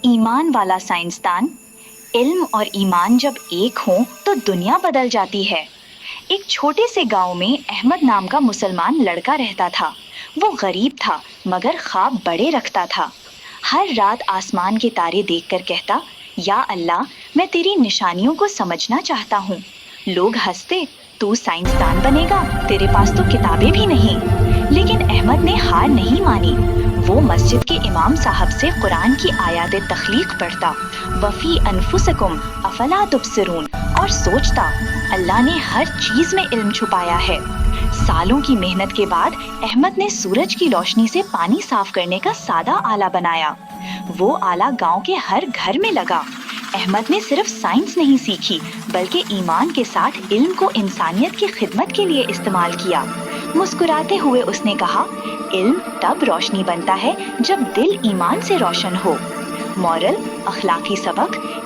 ईमान वाला साइंसदान। इल्म और ईमान जब एक हों तो दुनिया बदल जाती है। एक छोटे से गांव में अहमद नाम का मुसलमान लड़का रहता था। वो गरीब था मगर ख्वाब बड़े रखता था। हर रात आसमान के तारे देखकर कहता, या अल्लाह, मैं तेरी निशानियों को समझना चाहता हूँ। लोग हंसते, तू साइंसदान बनेगा, तेरे पास तो किताबें भी नहीं। लेकिन अहमद ने हार नहीं मानी। वो मस्जिद के इमाम साहब से कुरान की आयात तख्लीक पढ़ता, वफी अनफुसकुम अफला तुबसिरून, और सोचता, अल्लाह ने हर चीज में इल्म छुपाया है। सालों की मेहनत के बाद अहमद ने सूरज की रोशनी से पानी साफ करने का सादा आला बनाया। वो आला गांव के हर घर में लगा। अहमद ने सिर्फ साइंस नहीं सीखी बल्कि ईमान के साथ इल्म को इंसानियत की खिदमत के लिए इस्तेमाल किया। मुस्कुराते हुए उसने कहा, इल्म तब रोशनी बनता है जब दिल ईमान से रोशन हो। मॉरल, अखलाकी सबक,